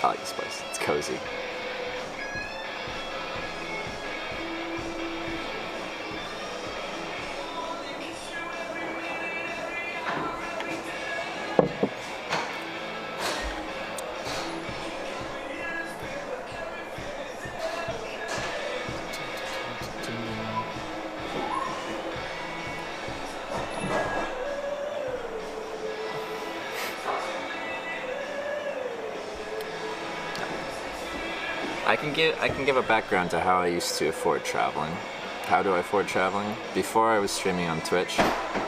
I like this place. It's cozy. I can give a background to how I used to afford traveling. How do I afford traveling? Before I was streaming on Twitch,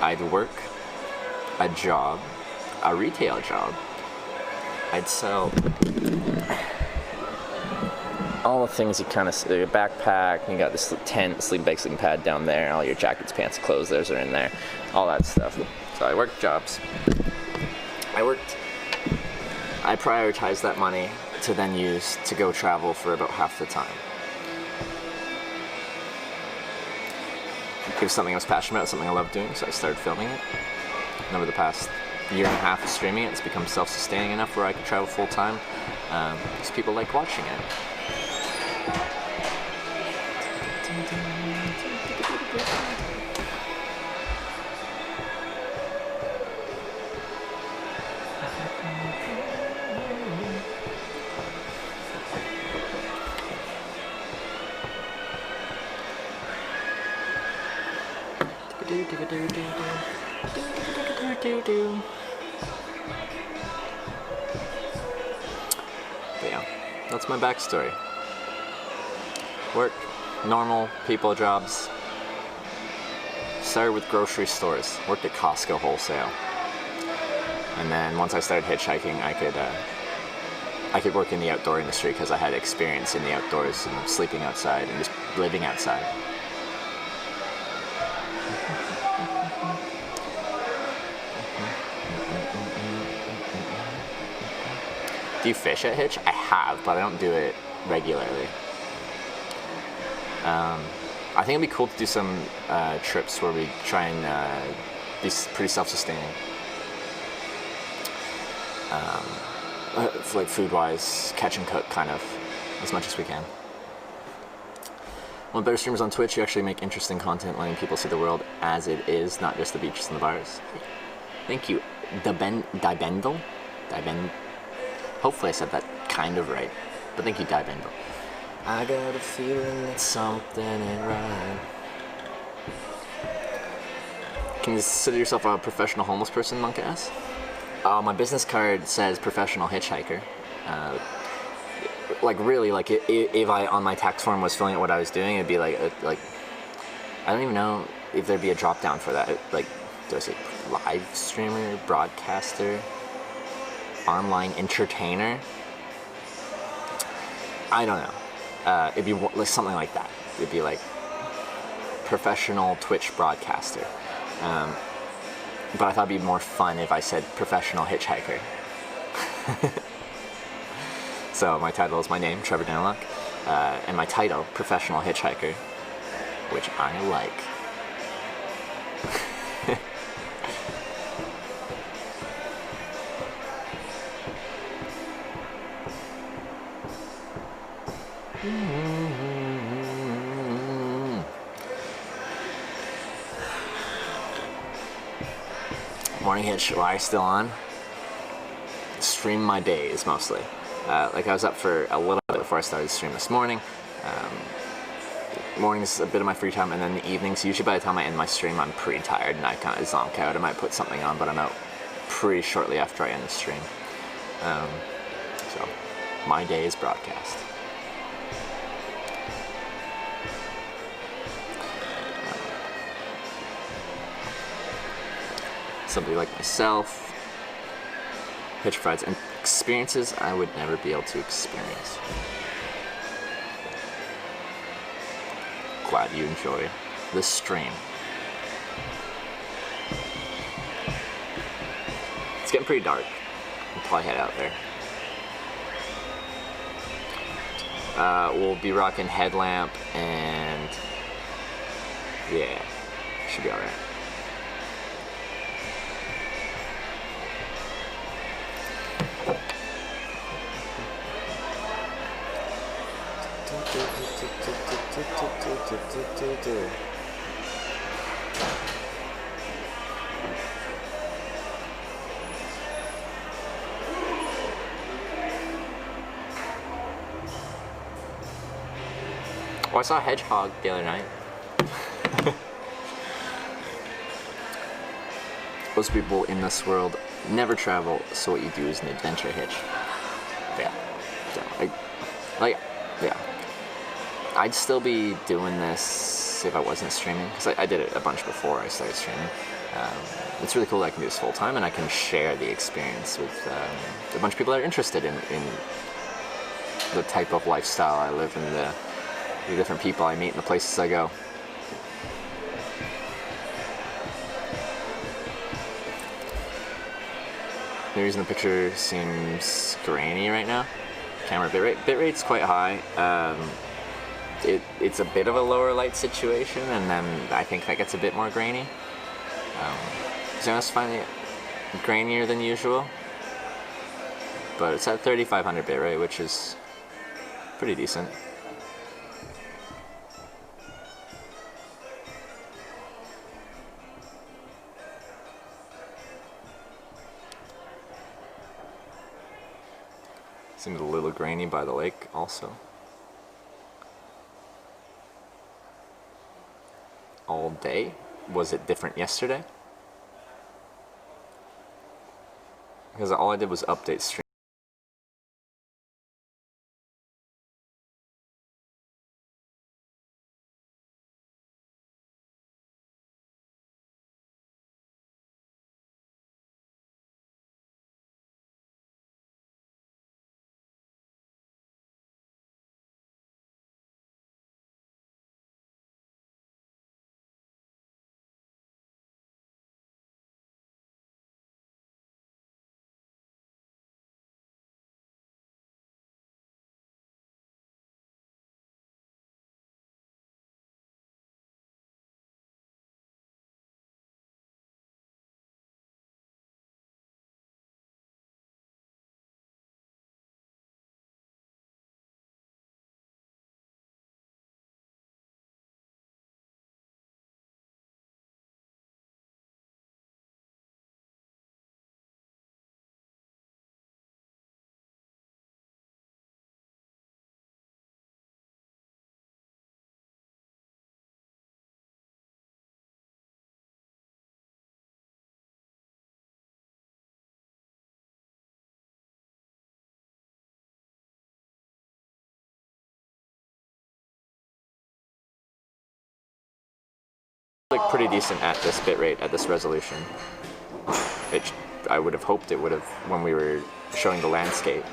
I'd work a job, a retail job. I'd sell all the things you kind of see, your backpack, you got this tent, sleep bag, sleeping pad down there, all your jackets, pants, clothes, those are in there, all that stuff. So I worked jobs. I prioritized that money to then use to go travel for about half the time. It was something I was passionate about, something I loved doing, so I started filming it. And over the past year and a half of streaming it, it's become self-sustaining enough where I can travel full time, because people like watching it. But yeah, that's my backstory. Work, normal people jobs. Started with grocery stores, worked at Costco wholesale. And then once I started hitchhiking, I could work in the outdoor industry because I had experience in the outdoors and sleeping outside and just living outside. Do you fish at Hitch? I have, but I don't do it regularly. I think it'd be cool to do some trips where we try and be pretty self-sustaining. Like food-wise, catch and cook kind of, as much as we can. One of the better streamers on Twitch, you actually make interesting content letting people see the world as it is, not just the beaches and the bars. Thank you. Dibendel? Hopefully I said that kind of right. But thank you, Dibendel. I got a feeling that something ain't right. Can you consider yourself a professional homeless person, Monk asks? My business card says professional hitchhiker. If I on my tax form was filling out what I was doing, it'd be like I don't even know if there'd be a drop down for that. Do I say live streamer, broadcaster, online entertainer? I don't know. It'd be like something like that. It'd be like professional Twitch broadcaster. But I thought it'd be more fun if I said professional hitchhiker. So my title is my name, Trevor Danlock, and my title, professional hitchhiker, which I like. Morning hitch, why still on? Stream my days mostly. I was up for a little bit before I started the stream this morning. Mornings is a bit of my free time, and then the evenings, usually by the time I end my stream, I'm pretty tired and I kind of zonk out. I might put something on, but I'm out pretty shortly after I end the stream. So, my day is broadcast. Somebody like myself, Hitch provides experiences I would never be able to experience. Glad you enjoy this stream. It's getting pretty dark until I head out there. We'll be rocking headlamp and yeah, should be alright. Oh, I saw a hedgehog the other night. Most people in this world never travel, so what you do is an adventure hitch. Yeah. So, yeah. I'd still be doing this if I wasn't streaming, because I did it a bunch before I started streaming. It's really cool that I can do this full time, and I can share the experience with a bunch of people that are interested in the type of lifestyle I live and the different people I meet and the places I go. The reason the picture seems grainy right now, camera bitrate's quite high. It's a bit of a lower light situation, and then I think that gets a bit more grainy. So I was finding it grainier than usual, but it's at 3500 bitrate, which is pretty decent. Seems a little grainy by the lake also. All day? Was it different yesterday? Because all I did was update stream. Like pretty decent at this bitrate, at this resolution. I would have hoped it would have when we were showing the landscape,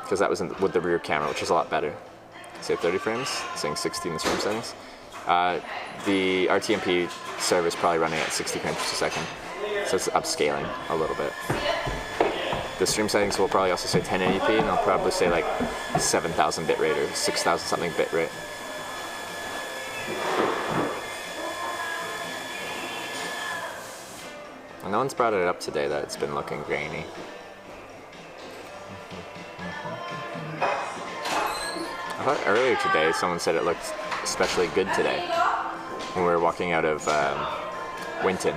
because that was with the rear camera, which is a lot better. Say 30 frames, saying 60 in the stream settings. The RTMP server is probably running at 60 frames per second, so it's upscaling a little bit. The stream settings will probably also say 1080p, and I'll probably say like 7000 bitrate or 6000 something bitrate. No one's brought it up today that it's been looking grainy. I thought earlier today someone said it looked especially good today when we were walking out of Wellington.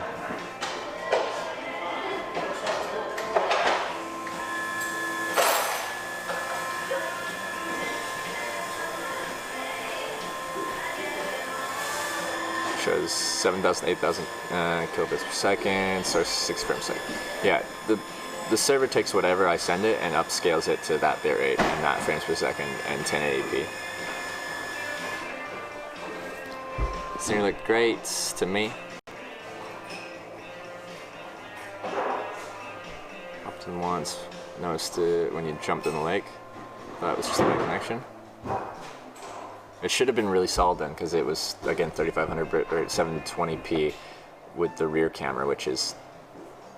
Shows 7,000, 8,000 kilobits per second, starts 6 frames per second. Yeah, the server takes whatever I send it and upscales it to that bitrate and that frames per second and 1080p. This thing looked great to me. Hopped in once, noticed it when you jumped in the lake. Thought it was just a bad connection. It should have been really solid then, because it was, again, 3500 bitrate, 720p with the rear camera, which is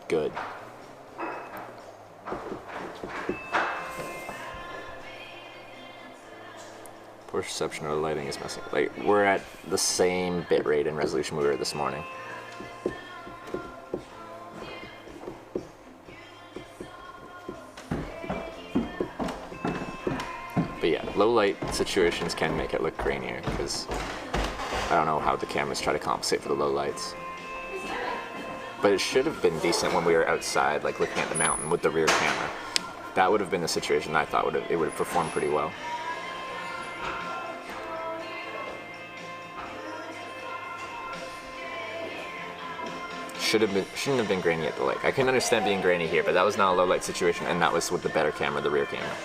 good. Poor perception of the lighting is messing. Like, we're at the same bitrate and resolution we were this morning. But yeah. low light situations can make it look grainier because I don't know how the cameras try to compensate for the low lights. But it should have been decent when we were outside, like looking at the mountain with the rear camera. That would have been the situation I thought it would have performed pretty well. Shouldn't have been grainy at the lake. I can understand being grainy here, but that was not a low light situation, and that was with the better camera, the rear camera.